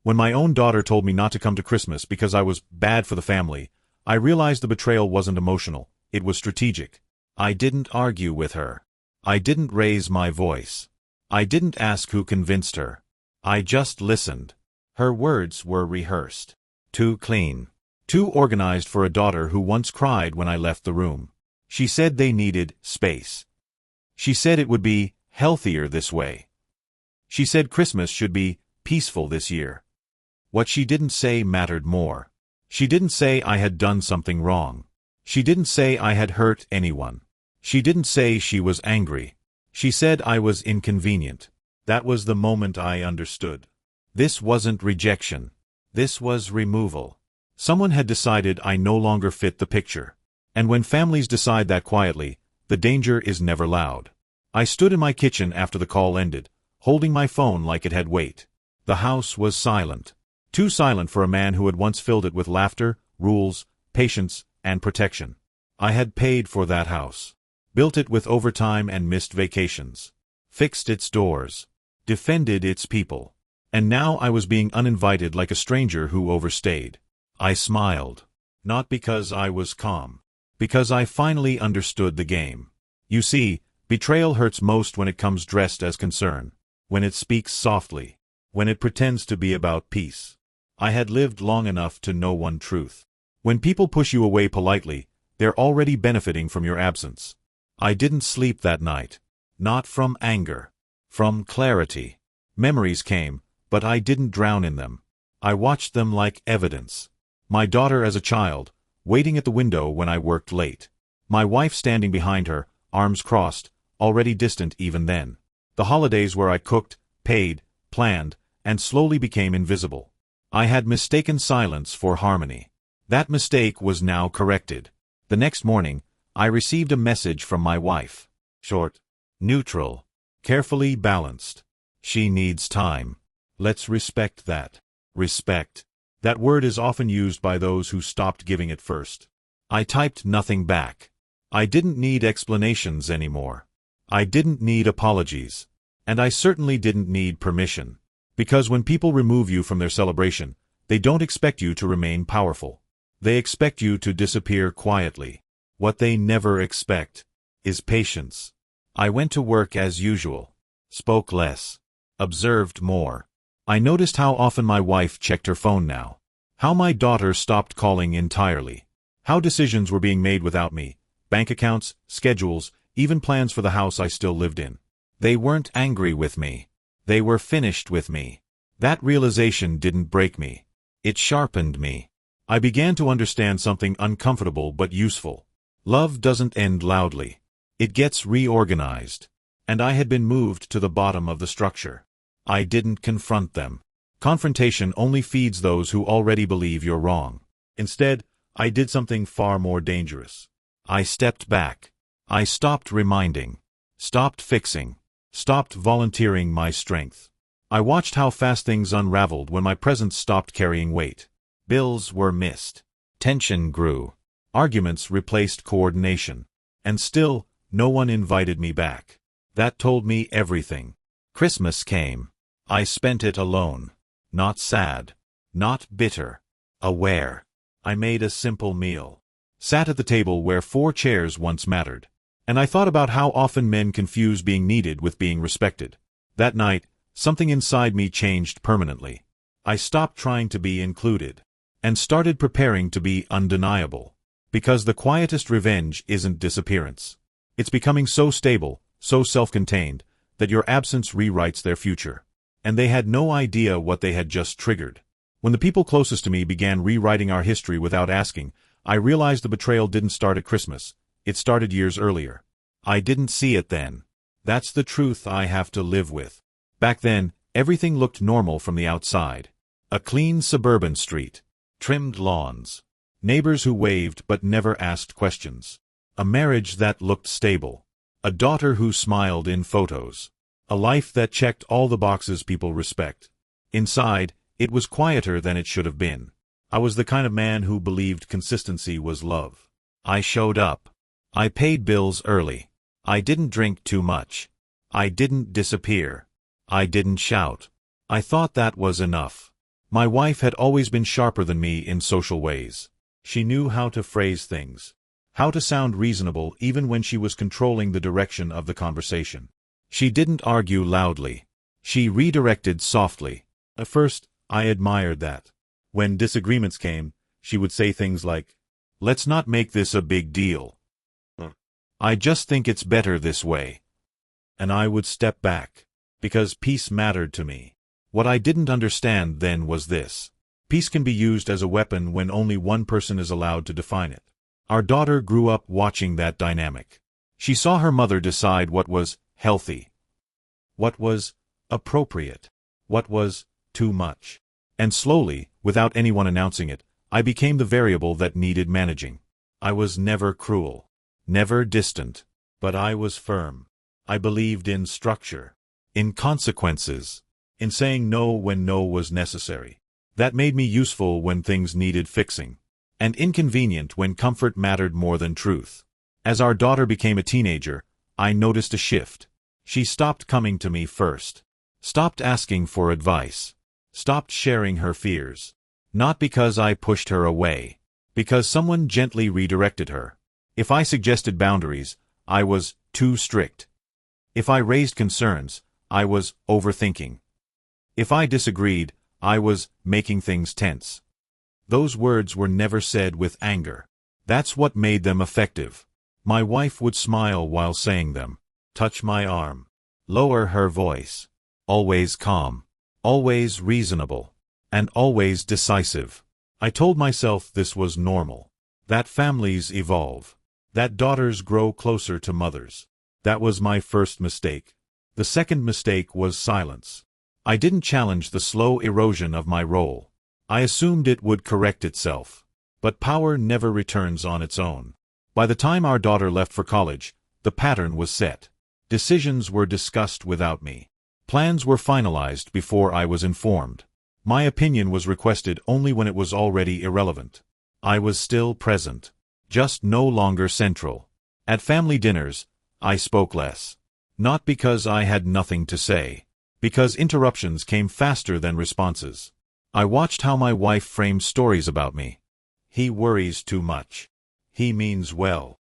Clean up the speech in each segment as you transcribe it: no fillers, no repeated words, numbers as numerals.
When my own daughter told me not to come to Christmas because I was bad for the family, I realized the betrayal wasn't emotional, it was strategic. I didn't argue with her. I didn't raise my voice. I didn't ask who convinced her. I just listened. Her words were rehearsed. Too clean. Too organized for a daughter who once cried when I left the room. She said they needed space. She said it would be healthier this way. She said Christmas should be peaceful this year. What she didn't say mattered more. She didn't say I had done something wrong. She didn't say I had hurt anyone. She didn't say she was angry. She said I was inconvenient. That was the moment I understood. This wasn't rejection. This was removal. Someone had decided I no longer fit the picture. And when families decide that quietly, the danger is never loud. I stood in my kitchen after the call ended, holding my phone like it had weight. The house was silent. Too silent for a man who had once filled it with laughter, rules, patience, and protection. I had paid for that house. Built it with overtime and missed vacations. Fixed its doors. Defended its people. And now I was being uninvited like a stranger who overstayed. I smiled. Not because I was calm. Because I finally understood the game. You see, betrayal hurts most when it comes dressed as concern. When it speaks softly. When it pretends to be about peace. I had lived long enough to know one truth. When people push you away politely, they're already benefiting from your absence. I didn't sleep that night. Not from anger. From clarity. Memories came, but I didn't drown in them. I watched them like evidence. My daughter as a child, waiting at the window when I worked late. My wife standing behind her, arms crossed, already distant even then. The holidays where I cooked, paid, planned, and slowly became invisible. I had mistaken silence for harmony. That mistake was now corrected. The next morning, I received a message from my wife. Short, neutral, carefully balanced. She needs time. Let's respect that. Respect. That word is often used by those who stopped giving it first. I typed nothing back. I didn't need explanations anymore. I didn't need apologies. And I certainly didn't need permission. Because when people remove you from their celebration, they don't expect you to remain powerful. They expect you to disappear quietly. What they never expect is patience. I went to work as usual. Spoke less. Observed more. I noticed how often my wife checked her phone now. How my daughter stopped calling entirely. How decisions were being made without me. Bank accounts, schedules, even plans for the house I still lived in. They weren't angry with me. They were finished with me. That realization didn't break me. It sharpened me. I began to understand something uncomfortable but useful. Love doesn't end loudly. It gets reorganized. And I had been moved to the bottom of the structure. I didn't confront them. Confrontation only feeds those who already believe you're wrong. Instead, I did something far more dangerous. I stepped back. I stopped reminding. Stopped fixing. Stopped volunteering my strength. I watched how fast things unraveled when my presence stopped carrying weight. Bills were missed. Tension grew. Arguments replaced coordination. And still, no one invited me back. That told me everything. Christmas came. I spent it alone. Not sad. Not bitter. Aware. I made a simple meal. Sat at the table where 4 chairs once mattered. And I thought about how often men confuse being needed with being respected. That night, something inside me changed permanently. I stopped trying to be included. And started preparing to be undeniable. Because the quietest revenge isn't disappearance. It's becoming so stable, so self-contained, that your absence rewrites their future. And they had no idea what they had just triggered. When the people closest to me began rewriting our history without asking, I realized the betrayal didn't start at Christmas. It started years earlier. I didn't see it then. That's the truth I have to live with. Back then, everything looked normal from the outside. A clean suburban street. Trimmed lawns. Neighbors who waved but never asked questions. A marriage that looked stable. A daughter who smiled in photos. A life that checked all the boxes people respect. Inside, it was quieter than it should have been. I was the kind of man who believed consistency was love. I showed up. I paid bills early. I didn't drink too much. I didn't disappear. I didn't shout. I thought that was enough. My wife had always been sharper than me in social ways. She knew how to phrase things, how to sound reasonable even when she was controlling the direction of the conversation. She didn't argue loudly. She redirected softly. At first, I admired that. When disagreements came, she would say things like, "Let's not make this a big deal. I just think it's better this way." And I would step back, because peace mattered to me. What I didn't understand then was this. Peace can be used as a weapon when only one person is allowed to define it. Our daughter grew up watching that dynamic. She saw her mother decide what was healthy, what was appropriate, what was too much. And slowly, without anyone announcing it, I became the variable that needed managing. I was never cruel, never distant, but I was firm. I believed in structure, in consequences, in saying no when no was necessary. That made me useful when things needed fixing, and inconvenient when comfort mattered more than truth. As our daughter became a teenager, I noticed a shift. She stopped coming to me first, stopped asking for advice, stopped sharing her fears. Not because I pushed her away, because someone gently redirected her. If I suggested boundaries, I was too strict. If I raised concerns, I was overthinking. If I disagreed, I was making things tense. Those words were never said with anger. That's what made them effective. My wife would smile while saying them, touch my arm, lower her voice. Always calm, always reasonable, and always decisive. I told myself this was normal, that families evolve, that daughters grow closer to mothers. That was my first mistake. The second mistake was silence. I didn't challenge the slow erosion of my role. I assumed it would correct itself. But power never returns on its own. By the time our daughter left for college, the pattern was set. Decisions were discussed without me. Plans were finalized before I was informed. My opinion was requested only when it was already irrelevant. I was still present, just no longer central. At family dinners, I spoke less. Not because I had nothing to say, because interruptions came faster than responses. I watched how my wife framed stories about me. He worries too much. He means well.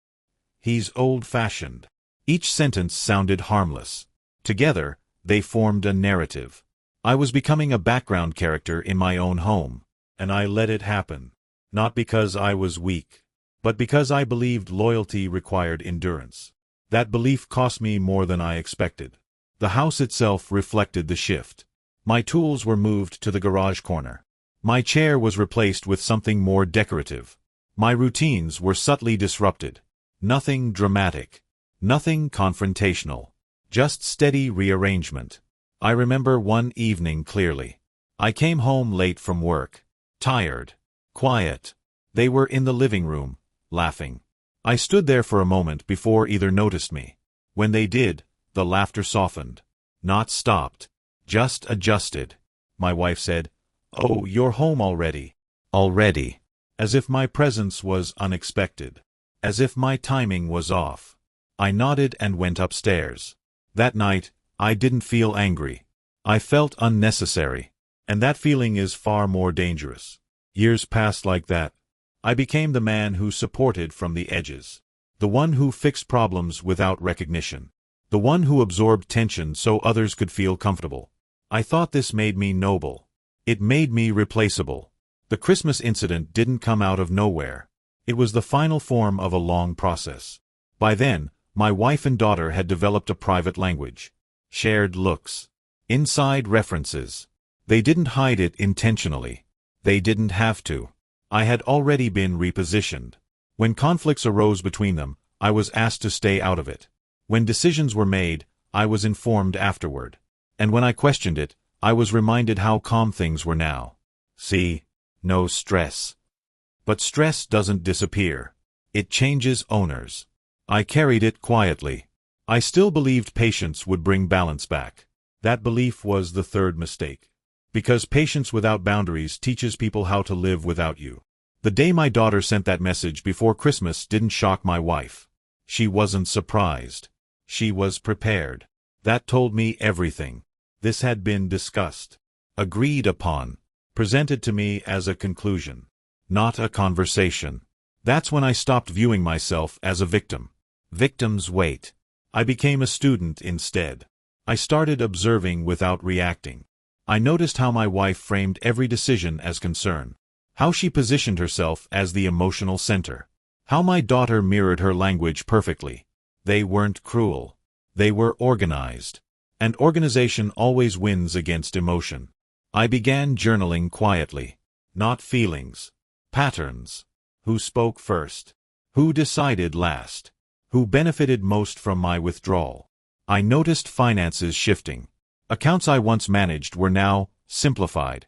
He's old-fashioned. Each sentence sounded harmless. Together, they formed a narrative. I was becoming a background character in my own home, and I let it happen. Not because I was weak, but because I believed loyalty required endurance. That belief cost me more than I expected. The house itself reflected the shift. My tools were moved to the garage corner. My chair was replaced with something more decorative. My routines were subtly disrupted. Nothing dramatic. Nothing confrontational. Just steady rearrangement. I remember one evening clearly. I came home late from work. Tired. Quiet. They were in the living room, laughing. I stood there for a moment before either noticed me. When they did, the laughter softened. Not stopped. Just adjusted. My wife said, "Oh, you're home already." Already. As if my presence was unexpected. As if my timing was off. I nodded and went upstairs. That night, I didn't feel angry. I felt unnecessary. And that feeling is far more dangerous. Years passed like that. I became the man who supported from the edges. The one who fixed problems without recognition. The one who absorbed tension so others could feel comfortable. I thought this made me noble. It made me replaceable. The Christmas incident didn't come out of nowhere. It was the final form of a long process. By then, my wife and daughter had developed a private language. Shared looks. Inside references. They didn't hide it intentionally. They didn't have to. I had already been repositioned. When conflicts arose between them, I was asked to stay out of it. When decisions were made, I was informed afterward. And when I questioned it, I was reminded how calm things were now. See, no stress. But stress doesn't disappear. It changes owners. I carried it quietly. I still believed patience would bring balance back. That belief was the third mistake. Because patience without boundaries teaches people how to live without you. The day my daughter sent that message before Christmas didn't shock my wife. She wasn't surprised. She was prepared. That told me everything. This had been discussed. Agreed upon. presented to me as a conclusion, not a conversation. That's when I stopped viewing myself as a victim. Victims wait. I became a student instead. I started observing without reacting. I noticed how my wife framed every decision as concern, how she positioned herself as the emotional center, how my daughter mirrored her language perfectly. They weren't cruel. They were organized. And organization always wins against emotion. I began journaling quietly. Not feelings. Patterns. Who spoke first? Who decided last? Who benefited most from my withdrawal? I noticed finances shifting. Accounts I once managed were now simplified.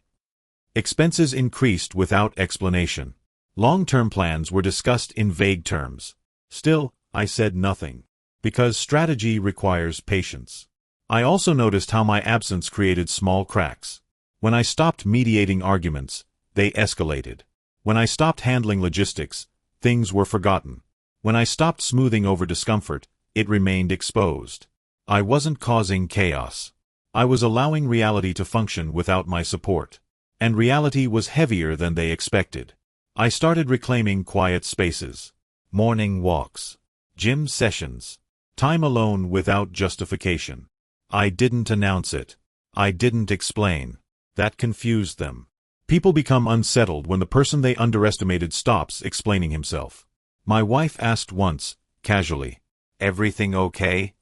Expenses increased without explanation. Long-term plans were discussed in vague terms. Still, I said nothing, because strategy requires patience. I also noticed how my absence created small cracks. When I stopped mediating arguments, they escalated. When I stopped handling logistics, things were forgotten. When I stopped smoothing over discomfort, it remained exposed. I wasn't causing chaos. I was allowing reality to function without my support. And reality was heavier than they expected. I started reclaiming quiet spaces. Morning walks. Gym sessions. Time alone without justification. I didn't announce it. I didn't explain. That confused them. People become unsettled when the person they underestimated stops explaining himself. My wife asked once, casually, "Everything okay?"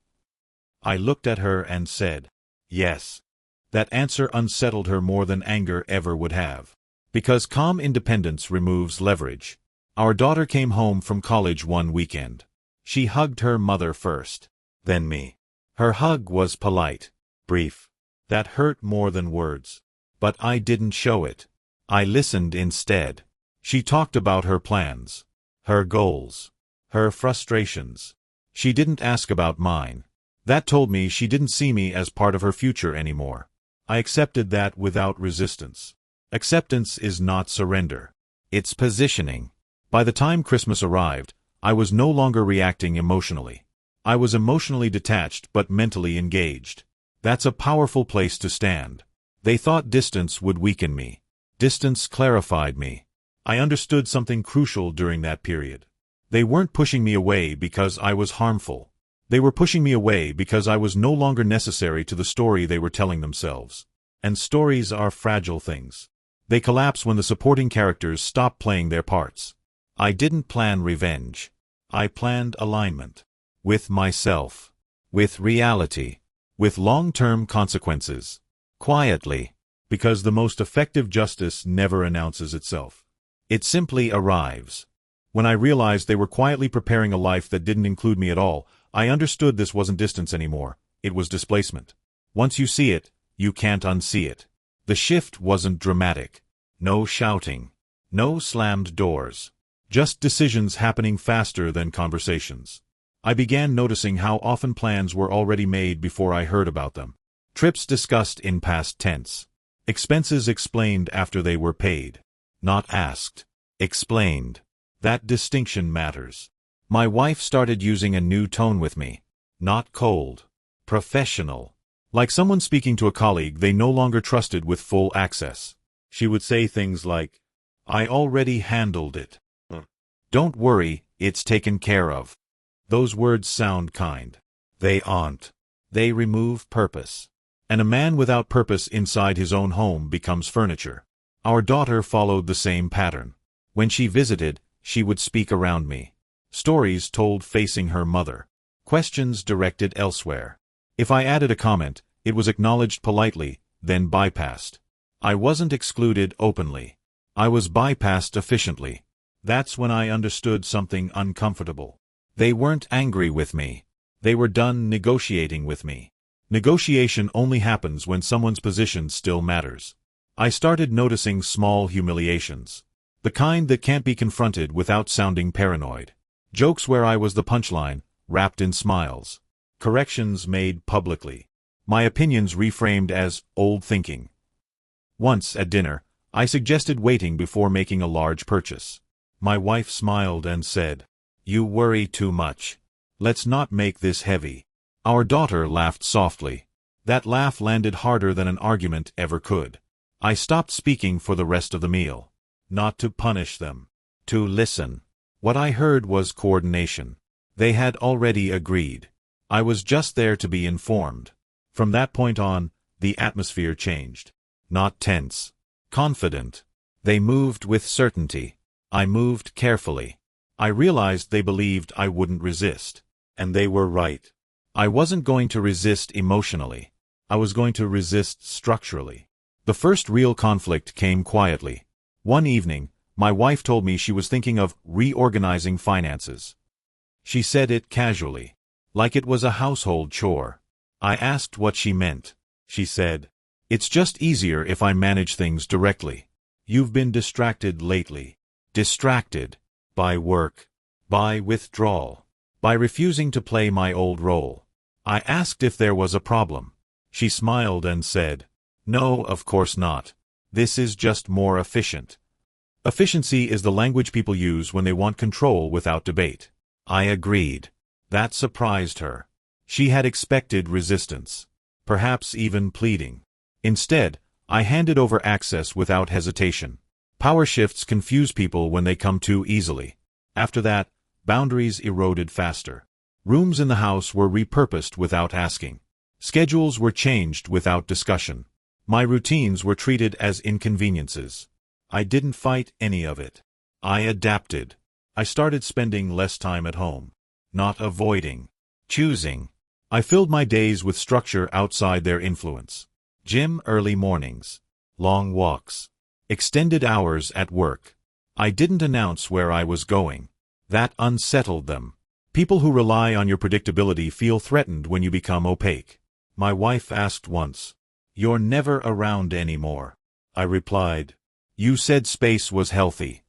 I looked at her and said, "Yes." That answer unsettled her more than anger ever would have. Because calm independence removes leverage. Our daughter came home from college one weekend. She hugged her mother first, then me. Her hug was polite, brief. That hurt more than words. But I didn't show it. I listened instead. She talked about her plans, her goals, her frustrations. She didn't ask about mine. That told me she didn't see me as part of her future anymore. I accepted that without resistance. Acceptance is not surrender. It's positioning. By the time Christmas arrived, I was no longer reacting emotionally. I was emotionally detached but mentally engaged. That's a powerful place to stand. They thought distance would weaken me. Distance clarified me. I understood something crucial during that period. They weren't pushing me away because I was harmful. They were pushing me away because I was no longer necessary to the story they were telling themselves. And stories are fragile things. They collapse when the supporting characters stop playing their parts. I didn't plan revenge. I planned alignment. With myself. With reality. With long-term consequences. Quietly. Because the most effective justice never announces itself. It simply arrives. When I realized they were quietly preparing a life that didn't include me at all, I understood this wasn't distance anymore. It was displacement. Once you see it, you can't unsee it. The shift wasn't dramatic. No shouting. No slammed doors. Just decisions happening faster than conversations. I began noticing how often plans were already made before I heard about them. Trips discussed in past tense. Expenses explained after they were paid. Not asked. Explained. That distinction matters. My wife started using a new tone with me. Not cold. Professional. Like someone speaking to a colleague they no longer trusted with full access. She would say things like, "I already handled it. Don't worry, it's taken care of." Those words sound kind. They aren't. They remove purpose. And a man without purpose inside his own home becomes furniture. Our daughter followed the same pattern. When she visited, she would speak around me. Stories told facing her mother. Questions directed elsewhere. If I added a comment, it was acknowledged politely, then bypassed. I wasn't excluded openly. I was bypassed efficiently. That's when I understood something uncomfortable. They weren't angry with me. They were done negotiating with me. Negotiation only happens when someone's position still matters. I started noticing small humiliations. The kind that can't be confronted without sounding paranoid. Jokes where I was the punchline, wrapped in smiles. Corrections made publicly. My opinions reframed as old thinking. Once, at dinner, I suggested waiting before making a large purchase. My wife smiled and said, "You worry too much. Let's not make this heavy." Our daughter laughed softly. That laugh landed harder than an argument ever could. I stopped speaking for the rest of the meal. Not to punish them. To listen. What I heard was coordination. They had already agreed. I was just there to be informed. From that point on, the atmosphere changed. Not tense. Confident. They moved with certainty. I moved carefully. I realized they believed I wouldn't resist. And they were right. I wasn't going to resist emotionally. I was going to resist structurally. The first real conflict came quietly. One evening, my wife told me she was thinking of reorganizing finances. She said it casually, like it was a household chore. I asked what she meant. She said, "It's just easier if I manage things directly. You've been distracted lately." Distracted. By work. By withdrawal. By refusing to play my old role. I asked if there was a problem. She smiled and said, "No, of course not. This is just more efficient." Efficiency is the language people use when they want control without debate. I agreed. That surprised her. She had expected resistance. Perhaps even pleading. Instead, I handed over access without hesitation. Power shifts confuse people when they come too easily. After that, boundaries eroded faster. Rooms in the house were repurposed without asking. Schedules were changed without discussion. My routines were treated as inconveniences. I didn't fight any of it. I adapted. I started spending less time at home. Not avoiding. Choosing. I filled my days with structure outside their influence. Gym early mornings. Long walks. Extended hours at work. I didn't announce where I was going. That unsettled them. People who rely on your predictability feel threatened when you become opaque. My wife asked once, "You're never around anymore." I replied, "You said space was healthy."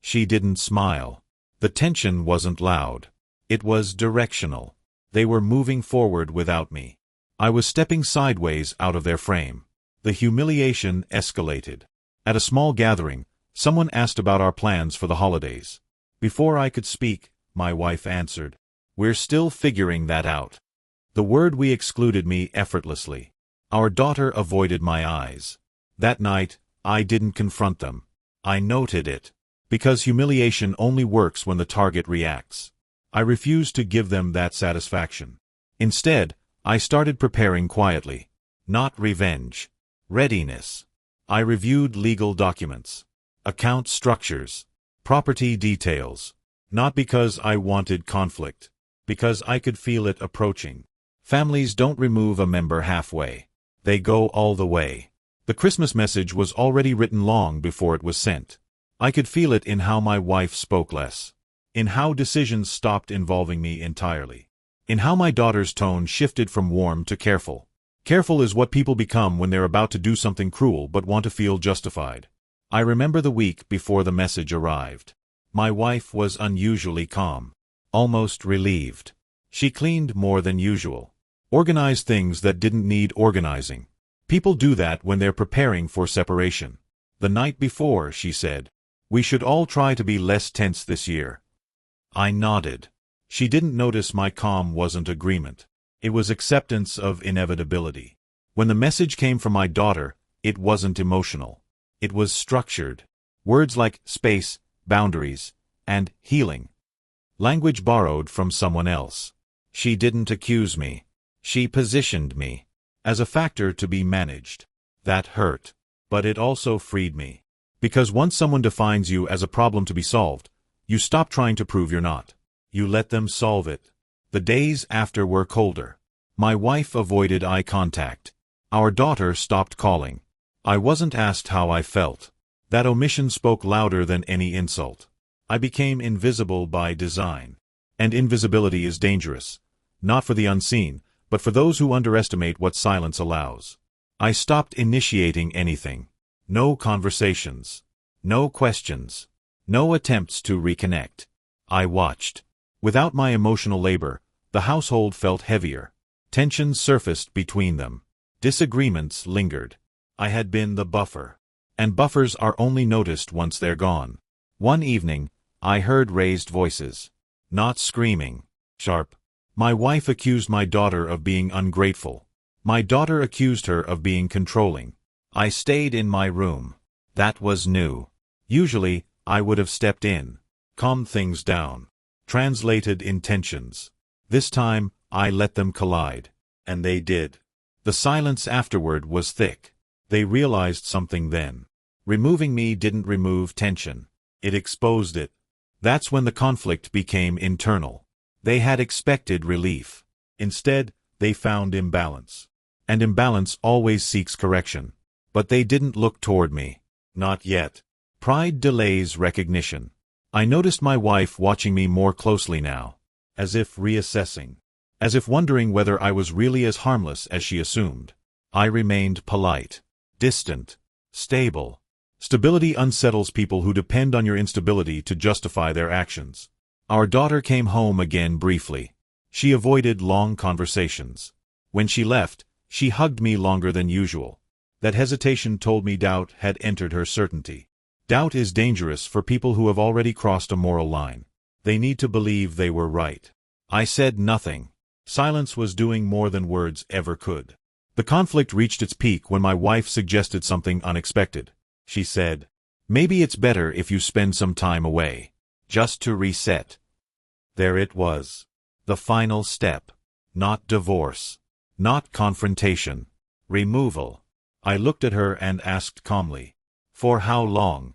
She didn't smile. The tension wasn't loud. It was directional. They were moving forward without me. I was stepping sideways out of their frame. The humiliation escalated. At a small gathering, someone asked about our plans for the holidays. Before I could speak, my wife answered, "We're still figuring that out." The word "we" excluded me effortlessly. Our daughter avoided my eyes. That night, I didn't confront them. I noted it. Because humiliation only works when the target reacts. I refused to give them that satisfaction. Instead, I started preparing quietly. Not revenge. Readiness. I reviewed legal documents. Account structures. Property details. Not because I wanted conflict. Because I could feel it approaching. Families don't remove a member halfway. They go all the way. The Christmas message was already written long before it was sent. I could feel it in how my wife spoke less. In how decisions stopped involving me entirely. In how my daughter's tone shifted from warm to careful. Careful is what people become when they're about to do something cruel but want to feel justified. I remember the week before the message arrived. My wife was unusually calm. Almost relieved. She cleaned more than usual. Organized things that didn't need organizing. People do that when they're preparing for separation. The night before, she said, "We should all try to be less tense this year." I nodded. She didn't notice my calm wasn't agreement. It was acceptance of inevitability. When the message came from my daughter, it wasn't emotional. It was structured. Words like space, boundaries, and healing. Language borrowed from someone else. She didn't accuse me. She positioned me as a factor to be managed. That hurt. But it also freed me. Because once someone defines you as a problem to be solved, you stop trying to prove you're not. You let them solve it. The days after were colder. My wife avoided eye contact. Our daughter stopped calling. I wasn't asked how I felt. That omission spoke louder than any insult. I became invisible by design. And invisibility is dangerous. Not for the unseen, but for those who underestimate what silence allows. I stopped initiating anything. No conversations. No questions. No attempts to reconnect. I watched. Without my emotional labor, the household felt heavier. Tensions surfaced between them. Disagreements lingered. I had been the buffer. And buffers are only noticed once they're gone. One evening, I heard raised voices. Not screaming. Sharp. My wife accused my daughter of being ungrateful. My daughter accused her of being controlling. I stayed in my room. That was new. Usually, I would have stepped in, calmed things down, translated intentions. This time, I let them collide. And they did. The silence afterward was thick. They realized something then. Removing me didn't remove tension. It exposed it. That's when the conflict became internal. They had expected relief. Instead, they found imbalance. And imbalance always seeks correction. But they didn't look toward me. Not yet. Pride delays recognition. I noticed my wife watching me more closely now, as if reassessing, as if wondering whether I was really as harmless as she assumed. I remained polite, distant, stable. Stability unsettles people who depend on your instability to justify their actions. Our daughter came home again briefly. She avoided long conversations. When she left, she hugged me longer than usual. That hesitation told me doubt had entered her certainty. Doubt is dangerous for people who have already crossed a moral line. They need to believe they were right. I said nothing. Silence was doing more than words ever could. The conflict reached its peak when my wife suggested something unexpected. She said, "Maybe it's better if you spend some time away, just to reset." There it was. The final step. Not divorce. Not confrontation. Removal. I looked at her and asked calmly, "For how long?"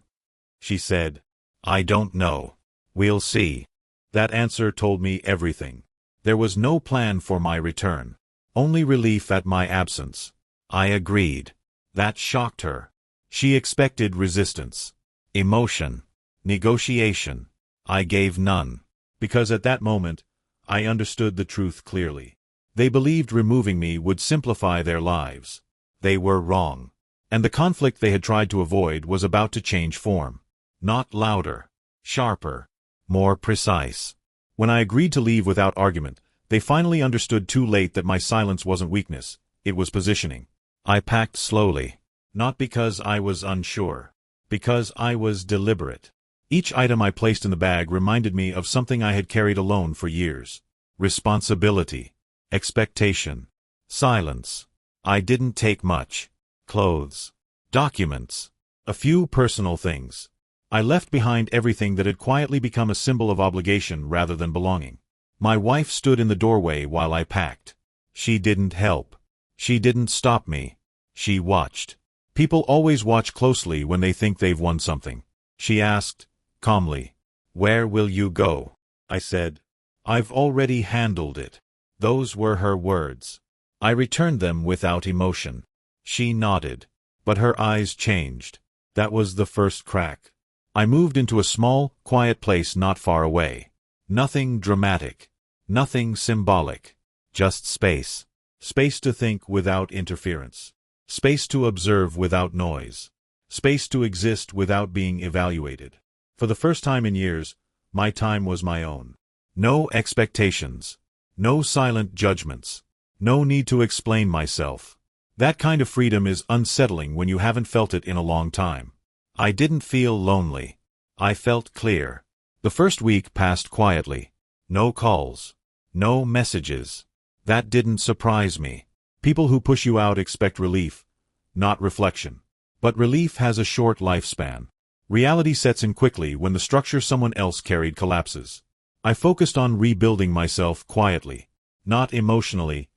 She said, "I don't know. We'll see." That answer told me everything. There was no plan for my return. Only relief at my absence. I agreed. That shocked her. She expected resistance, emotion, negotiation. I gave none, because at that moment, I understood the truth clearly. They believed removing me would simplify their lives. They were wrong. And the conflict they had tried to avoid was about to change form. Not louder, sharper, more precise. When I agreed to leave without argument, they finally understood too late that my silence wasn't weakness, it was positioning. I packed slowly. Not because I was unsure. Because I was deliberate. Each item I placed in the bag reminded me of something I had carried alone for years. Responsibility. Expectation. Silence. I didn't take much. Clothes. Documents. A few personal things. I left behind everything that had quietly become a symbol of obligation rather than belonging. My wife stood in the doorway while I packed. She didn't help. She didn't stop me. She watched. People always watch closely when they think they've won something. She asked, calmly, "Where will you go?" I said, "I've already handled it." Those were her words. I returned them without emotion. She nodded, but her eyes changed. That was the first crack. I moved into a small, quiet place not far away. Nothing dramatic. Nothing symbolic. Just space. Space to think without interference. Space to observe without noise. Space to exist without being evaluated. For the first time in years, my time was my own. No expectations. No silent judgments. No need to explain myself. That kind of freedom is unsettling when you haven't felt it in a long time. I didn't feel lonely. I felt clear. The first week passed quietly. No calls. No messages. That didn't surprise me. People who push you out expect relief, not reflection. But relief has a short lifespan. Reality sets in quickly when the structure someone else carried collapses. I focused on rebuilding myself quietly, not emotionally,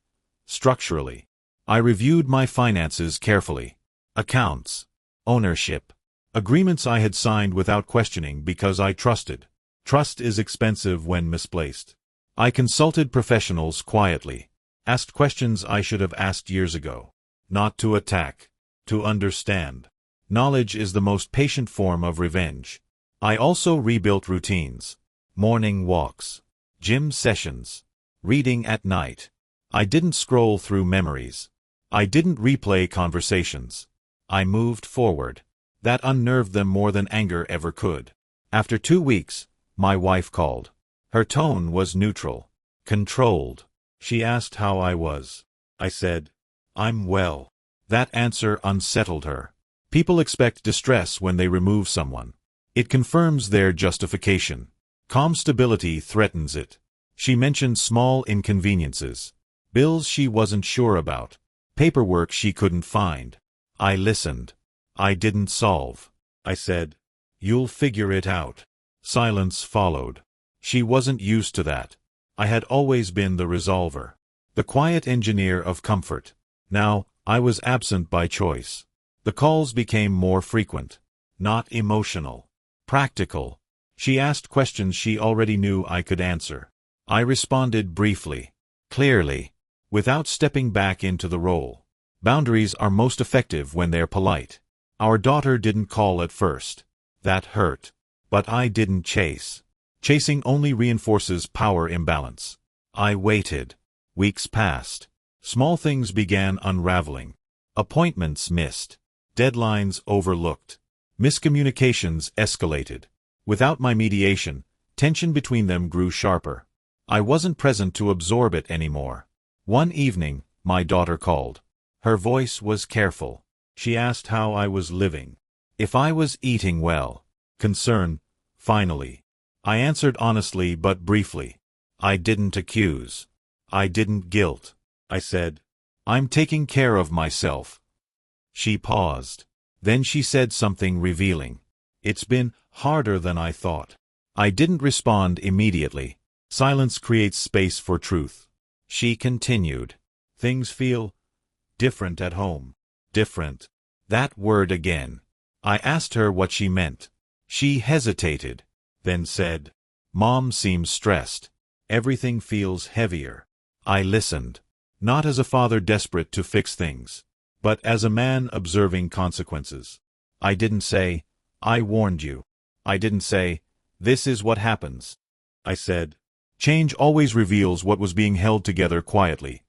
structurally. I reviewed my finances carefully. Accounts, ownership, agreements I had signed without questioning because I trusted. Trust is expensive when misplaced. I consulted professionals quietly, asked questions I should have asked years ago. Not to attack, to understand. Knowledge is the most patient form of revenge. I also rebuilt routines. Morning walks, gym sessions, reading at night. I didn't scroll through memories. I didn't replay conversations. I moved forward. That unnerved them more than anger ever could. After 2 weeks, my wife called. Her tone was neutral, controlled. She asked how I was. I said, "I'm well." That answer unsettled her. People expect distress when they remove someone. It confirms their justification. Calm stability threatens it. She mentioned small inconveniences. Bills she wasn't sure about. Paperwork she couldn't find. I listened. I didn't solve. I said, "You'll figure it out." Silence followed. She wasn't used to that. I had always been the resolver, the quiet engineer of comfort. Now, I was absent by choice. The calls became more frequent. Not emotional. Practical. She asked questions she already knew I could answer. I responded briefly, clearly, without stepping back into the role. Boundaries are most effective when they're polite. Our daughter didn't call at first. That hurt. But I didn't chase. Chasing only reinforces power imbalance. I waited. Weeks passed. Small things began unraveling. Appointments missed. Deadlines overlooked. Miscommunications escalated. Without my mediation, tension between them grew sharper. I wasn't present to absorb it anymore. One evening, my daughter called. Her voice was careful. She asked how I was living, if I was eating well. Concern, finally. I answered honestly but briefly. I didn't accuse. I didn't guilt. I said, "I'm taking care of myself." She paused. Then she said something revealing. "It's been harder than I thought." I didn't respond immediately. Silence creates space for truth. She continued. "Things feel different at home." Different. That word again. I asked her what she meant. She hesitated, then said, "Mom seems stressed. Everything feels heavier." I listened. Not as a father desperate to fix things, but as a man observing consequences. I didn't say, "I warned you." I didn't say, "This is what happens." I said, "Change always reveals what was being held together quietly."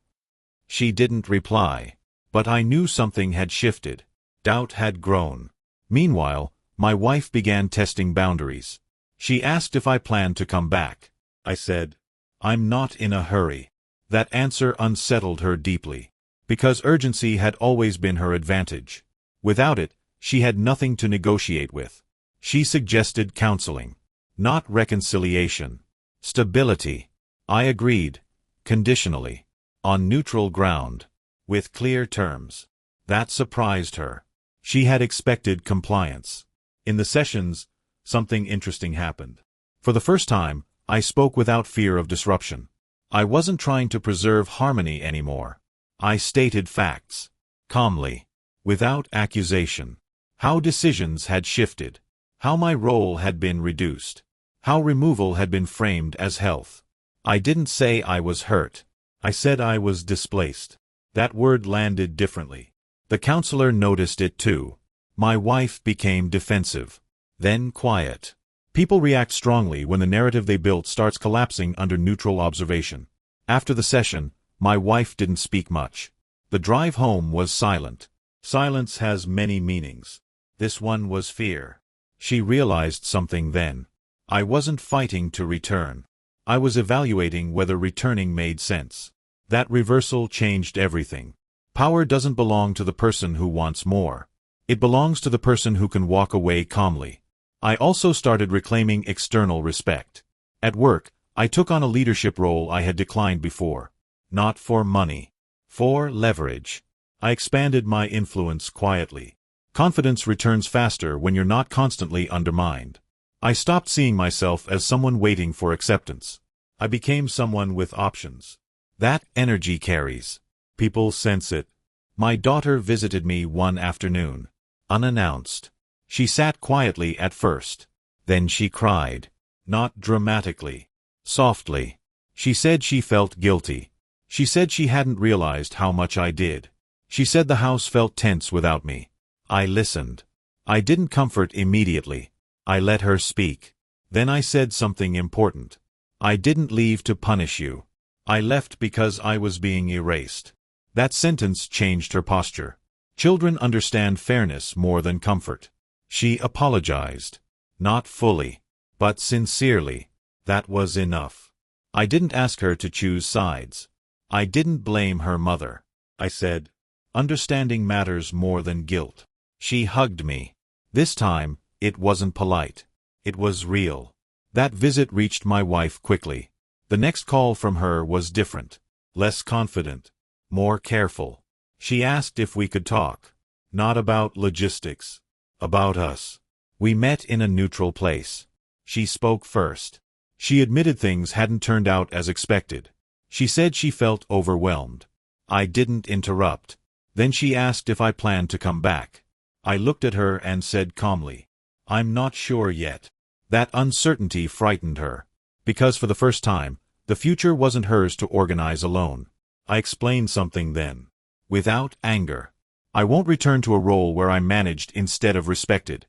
She didn't reply, but I knew something had shifted. Doubt had grown. Meanwhile, my wife began testing boundaries. She asked if I planned to come back. I said, "I'm not in a hurry." That answer unsettled her deeply, because urgency had always been her advantage. Without it, she had nothing to negotiate with. She suggested counseling, not reconciliation. Stability. I agreed, conditionally, on neutral ground, with clear terms. That surprised her. She had expected compliance. In the sessions, something interesting happened. For the first time, I spoke without fear of disruption. I wasn't trying to preserve harmony anymore. I stated facts, calmly, without accusation. How decisions had shifted. How my role had been reduced. How removal had been framed as health. I didn't say I was hurt. I said I was displaced. That word landed differently. The counselor noticed it too. My wife became defensive. Then quiet. People react strongly when the narrative they built starts collapsing under neutral observation. After the session, my wife didn't speak much. The drive home was silent. Silence has many meanings. This one was fear. She realized something then. I wasn't fighting to return. I was evaluating whether returning made sense. That reversal changed everything. Power doesn't belong to the person who wants more. It belongs to the person who can walk away calmly. I also started reclaiming external respect. At work, I took on a leadership role I had declined before. Not for money. For leverage. I expanded my influence quietly. Confidence returns faster when you're not constantly undermined. I stopped seeing myself as someone waiting for acceptance. I became someone with options. That energy carries. People sense it. My daughter visited me one afternoon. Unannounced. She sat quietly at first. Then she cried. Not dramatically. Softly. She said she felt guilty. She said she hadn't realized how much I did. She said the house felt tense without me. I listened. I didn't comfort immediately. I let her speak. Then I said something important. I didn't leave to punish you. I left because I was being erased. That sentence changed her posture. Children understand fairness more than comfort. She apologized. Not fully, but sincerely. That was enough. I didn't ask her to choose sides. I didn't blame her mother. I said, understanding matters more than guilt. She hugged me. This time, it wasn't polite. It was real. That visit reached my wife quickly. The next call from her was different. Less confident. More careful. She asked if we could talk. Not about logistics. About us. We met in a neutral place. She spoke first. She admitted things hadn't turned out as expected. She said she felt overwhelmed. I didn't interrupt. Then she asked if I planned to come back. I looked at her and said calmly, "I'm not sure yet." That uncertainty frightened her. Because for the first time, the future wasn't hers to organize alone. I explained something then. Without anger. I won't return to a role where I'm managed instead of respected.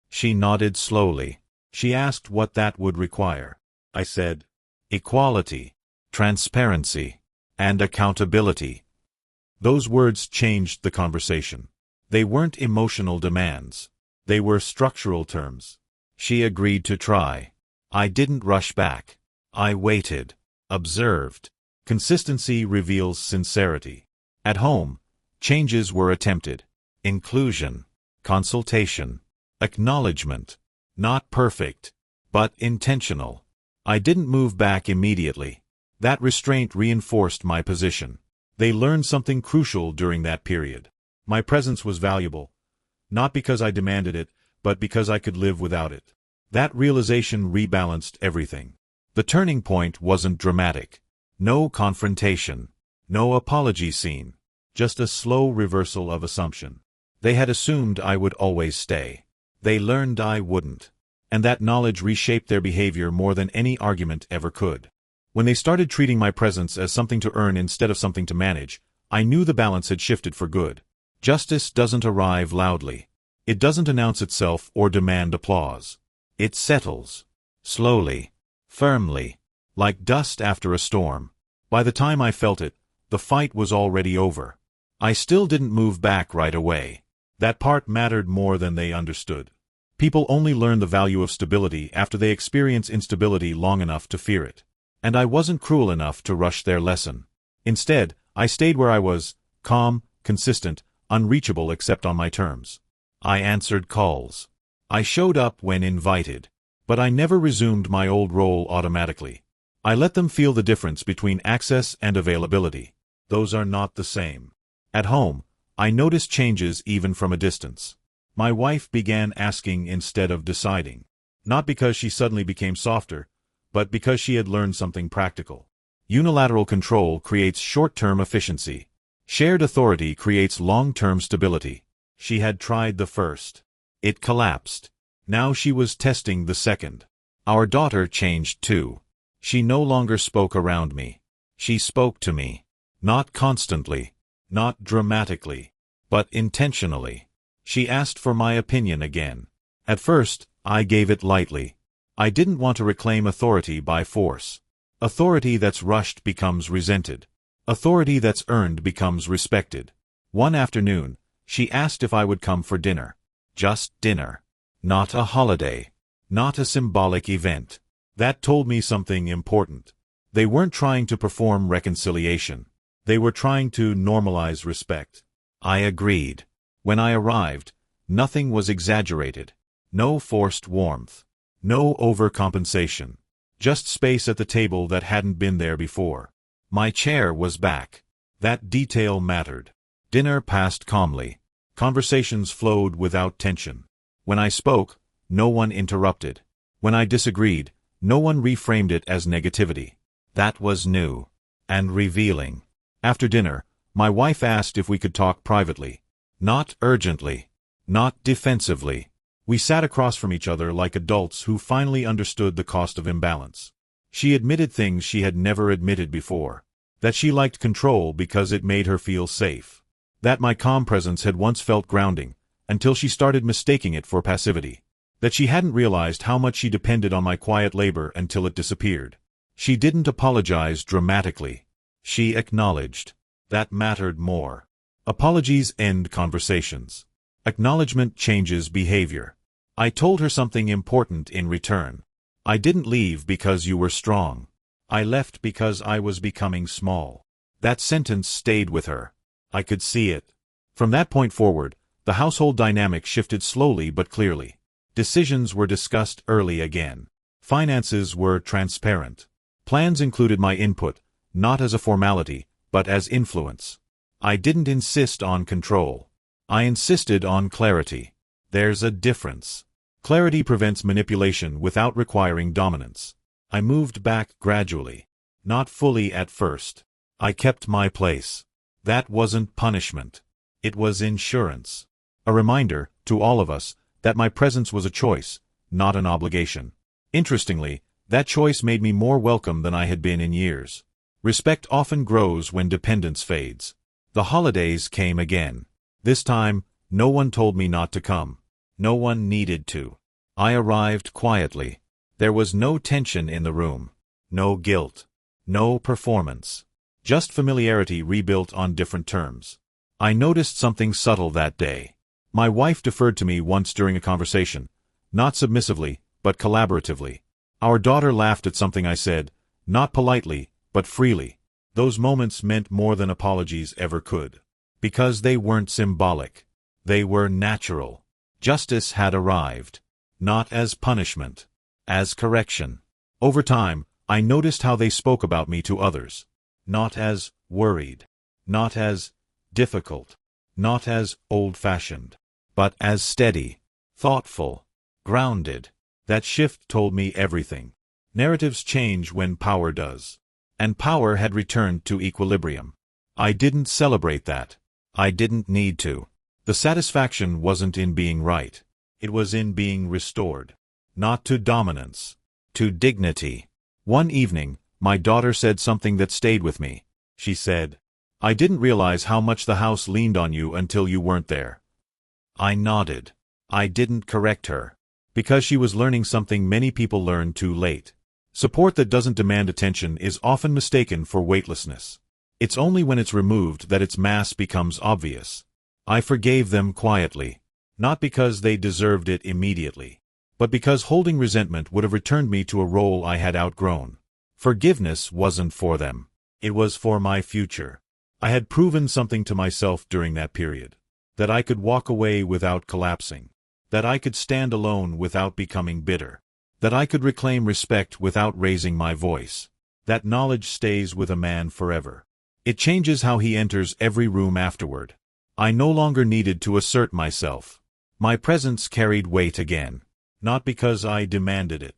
She nodded slowly. She asked what that would require. I said, equality, transparency, and accountability. Those words changed the conversation. They weren't emotional demands. They were structural terms. She agreed to try. I didn't rush back. I waited. Observed. Consistency reveals sincerity. At home, changes were attempted. Inclusion. Consultation. Acknowledgement. Not perfect, but intentional. I didn't move back immediately. That restraint reinforced my position. They learned something crucial during that period. My presence was valuable, not because I demanded it, but because I could live without it. That realization rebalanced everything. The turning point wasn't dramatic. No confrontation. No apology scene. Just a slow reversal of assumption. They had assumed I would always stay. They learned I wouldn't. And that knowledge reshaped their behavior more than any argument ever could. When they started treating my presence as something to earn instead of something to manage, I knew the balance had shifted for good. Justice doesn't arrive loudly. It doesn't announce itself or demand applause. It settles. Slowly. Firmly. Like dust after a storm. By the time I felt it, the fight was already over. I still didn't move back right away. That part mattered more than they understood. People only learn the value of stability after they experience instability long enough to fear it. And I wasn't cruel enough to rush their lesson. Instead, I stayed where I was, calm, consistent, unreachable except on my terms. I answered calls. I showed up when invited. But I never resumed my old role automatically. I let them feel the difference between access and availability. Those are not the same. At home, I noticed changes even from a distance. My wife began asking instead of deciding. Not because she suddenly became softer, but because she had learned something practical. Unilateral control creates short-term efficiency. Shared authority creates long-term stability. She had tried the first. It collapsed. Now she was testing the second. Our daughter changed too. She no longer spoke around me. She spoke to me. Not constantly. Not dramatically. But intentionally. She asked for my opinion again. At first, I gave it lightly. I didn't want to reclaim authority by force. Authority that's rushed becomes resented. Authority that's earned becomes respected. One afternoon, she asked if I would come for dinner. Just dinner. Not a holiday. Not a symbolic event. That told me something important. They weren't trying to perform reconciliation. They were trying to normalize respect. I agreed. When I arrived, nothing was exaggerated. No forced warmth. No overcompensation. Just space at the table that hadn't been there before. My chair was back. That detail mattered. Dinner passed calmly. Conversations flowed without tension. When I spoke, no one interrupted. When I disagreed, no one reframed it as negativity. That was new. And revealing. After dinner, my wife asked if we could talk privately. Not urgently. Not defensively. We sat across from each other like adults who finally understood the cost of imbalance. She admitted things she had never admitted before. That she liked control because it made her feel safe. That my calm presence had once felt grounding, until she started mistaking it for passivity. That she hadn't realized how much she depended on my quiet labor until it disappeared. She didn't apologize dramatically. She acknowledged. That mattered more. Apologies end conversations. Acknowledgement changes behavior. I told her something important in return. I didn't leave because you were strong. I left because I was becoming small. That sentence stayed with her. I could see it. From that point forward, the household dynamic shifted slowly but clearly. Decisions were discussed early again. Finances were transparent. Plans included my input, not as a formality, but as influence. I didn't insist on control. I insisted on clarity. There's a difference. Clarity prevents manipulation without requiring dominance. I moved back gradually. Not fully at first. I kept my place. That wasn't punishment. It was insurance. A reminder, to all of us, that my presence was a choice, not an obligation. Interestingly, that choice made me more welcome than I had been in years. Respect often grows when dependence fades. The holidays came again. This time, no one told me not to come. No one needed to. I arrived quietly. There was no tension in the room. No guilt. No performance. Just familiarity rebuilt on different terms. I noticed something subtle that day. My wife deferred to me once during a conversation. Not submissively, but collaboratively. Our daughter laughed at something I said, not politely, but freely. Those moments meant more than apologies ever could. Because they weren't symbolic. They were natural. Justice had arrived. Not as punishment. As correction. Over time, I noticed how they spoke about me to others. Not as worried. Not as difficult. Not as old-fashioned. But as steady. Thoughtful. Grounded. That shift told me everything. Narratives change when power does. And power had returned to equilibrium. I didn't celebrate that. I didn't need to. The satisfaction wasn't in being right. It was in being restored. Not to dominance. To dignity. One evening, my daughter said something that stayed with me. She said, "I didn't realize how much the house leaned on you until you weren't there." I nodded. I didn't correct her. Because she was learning something many people learn too late. Support that doesn't demand attention is often mistaken for weightlessness. It's only when it's removed that its mass becomes obvious. I forgave them quietly. Not because they deserved it immediately. But because holding resentment would have returned me to a role I had outgrown. Forgiveness wasn't for them. It was for my future. I had proven something to myself during that period. That I could walk away without collapsing. That I could stand alone without becoming bitter. That I could reclaim respect without raising my voice. That knowledge stays with a man forever. It changes how he enters every room afterward. I no longer needed to assert myself. My presence carried weight again. Not because I demanded it.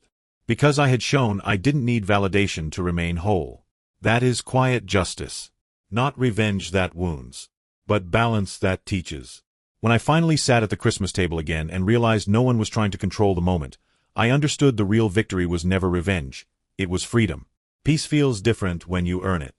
Because I had shown I didn't need validation to remain whole. That is quiet justice. Not revenge that wounds. But balance that teaches. When I finally sat at the Christmas table again and realized no one was trying to control the moment, I understood the real victory was never revenge. It was freedom. Peace feels different when you earn it.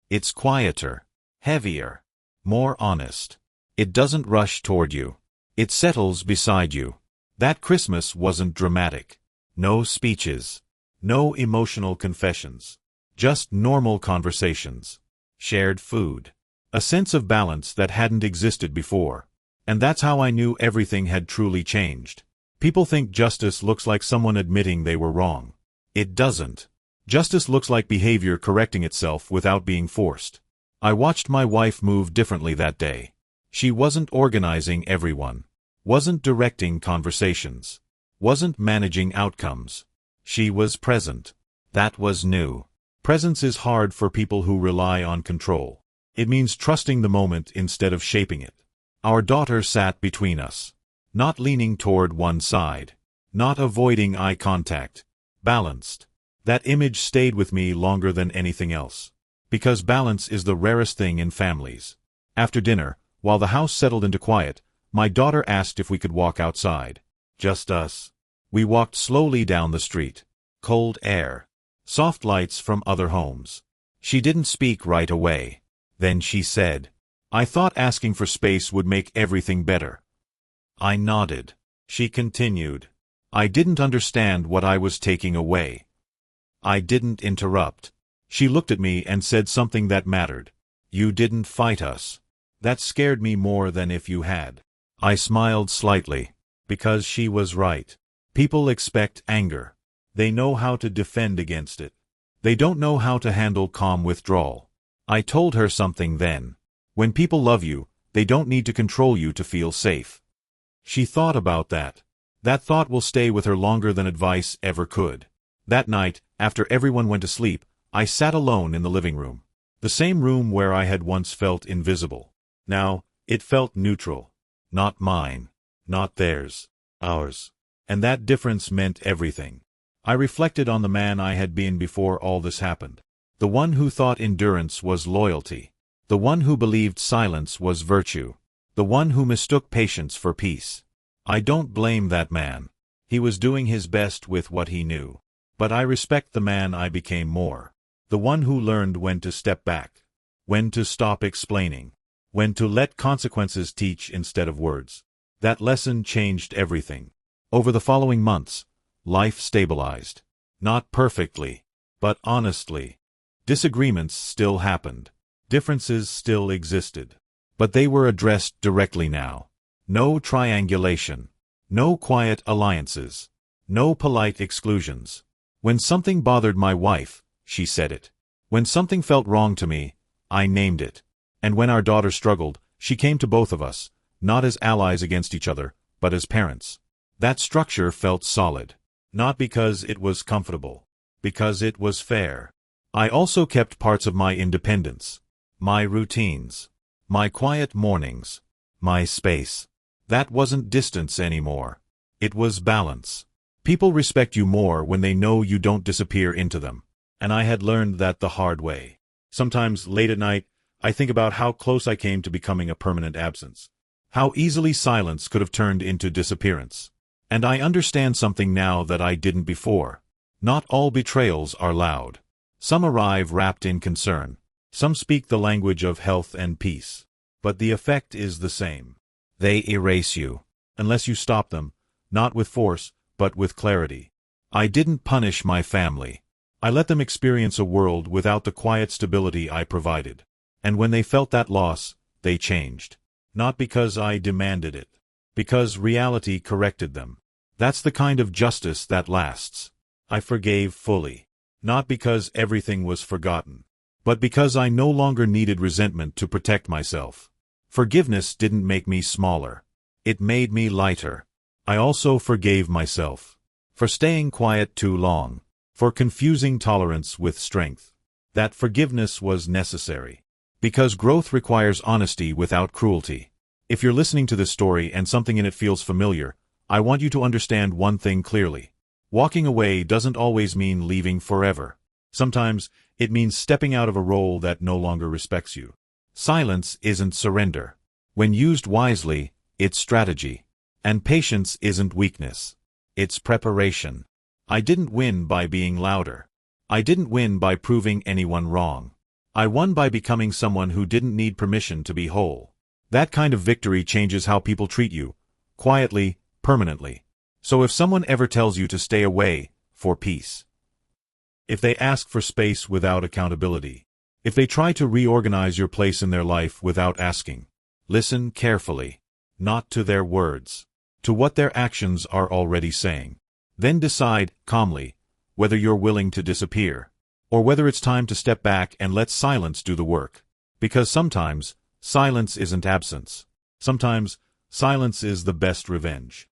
It's quieter. Heavier. More honest. It doesn't rush toward you. It settles beside you. That Christmas wasn't dramatic. No speeches. No emotional confessions. Just normal conversations. Shared food. A sense of balance that hadn't existed before. And that's how I knew everything had truly changed. People think justice looks like someone admitting they were wrong. It doesn't. Justice looks like behavior correcting itself without being forced. I watched my wife move differently that day. She wasn't organizing everyone. Wasn't directing conversations. Wasn't managing outcomes. She was present. That was new. Presence is hard for people who rely on control. It means trusting the moment instead of shaping it. Our daughter sat between us. Not leaning toward one side. Not avoiding eye contact. Balanced. That image stayed with me longer than anything else. Because balance is the rarest thing in families. After dinner, while the house settled into quiet, my daughter asked if we could walk outside. Just us. We walked slowly down the street. Cold air. Soft lights from other homes. She didn't speak right away. Then she said, "I thought asking for space would make everything better." I nodded. She continued, "I didn't understand what I was taking away." I didn't interrupt. She looked at me and said something that mattered. "You didn't fight us." That scared me more than if you had. I smiled slightly. Because she was right. People expect anger. They know how to defend against it. They don't know how to handle calm withdrawal. I told her something then. When people love you, they don't need to control you to feel safe. She thought about that. That thought will stay with her longer than advice ever could. That night, after everyone went to sleep, I sat alone in the living room. The same room where I had once felt invisible. Now, it felt neutral. Not mine. Not theirs. Ours. And that difference meant everything. I reflected on the man I had been before all this happened. The one who thought endurance was loyalty. The one who believed silence was virtue. The one who mistook patience for peace. I don't blame that man. He was doing his best with what he knew. But I respect the man I became more. The one who learned when to step back. When to stop explaining. When to let consequences teach instead of words. That lesson changed everything. Over the following months, life stabilized. Not perfectly, but honestly. Disagreements still happened. Differences still existed. But they were addressed directly now. No triangulation. No quiet alliances. No polite exclusions. When something bothered my wife, she said it. When something felt wrong to me, I named it. And when our daughter struggled, she came to both of us, not as allies against each other, but as parents. That structure felt solid. Not because it was comfortable. Because it was fair. I also kept parts of my independence. My routines. My quiet mornings. My space. That wasn't distance anymore. It was balance. People respect you more when they know you don't disappear into them. And I had learned that the hard way. Sometimes, late at night, I think about how close I came to becoming a permanent absence. How easily silence could have turned into disappearance. And I understand something now that I didn't before. Not all betrayals are loud. Some arrive wrapped in concern. Some speak the language of health and peace. But the effect is the same. They erase you. Unless you stop them, not with force, but with clarity. I didn't punish my family. I let them experience a world without the quiet stability I provided. And when they felt that loss, they changed. Not because I demanded it. Because reality corrected them. That's the kind of justice that lasts. I forgave fully. Not because everything was forgotten. But because I no longer needed resentment to protect myself. Forgiveness didn't make me smaller. It made me lighter. I also forgave myself. For staying quiet too long. For confusing tolerance with strength. That forgiveness was necessary. Because growth requires honesty without cruelty. If you're listening to this story and something in it feels familiar, I want you to understand one thing clearly. Walking away doesn't always mean leaving forever. Sometimes, it means stepping out of a role that no longer respects you. Silence isn't surrender. When used wisely, it's strategy. And patience isn't weakness. It's preparation. I didn't win by being louder. I didn't win by proving anyone wrong. I won by becoming someone who didn't need permission to be whole. That kind of victory changes how people treat you. Quietly, permanently. So if someone ever tells you to stay away, for peace. If they ask for space without accountability. If they try to reorganize your place in their life without asking. Listen carefully. Not to their words. To what their actions are already saying. Then decide, calmly, whether you're willing to disappear. Or whether it's time to step back and let silence do the work. Because sometimes, silence isn't absence. Sometimes, silence is the best revenge.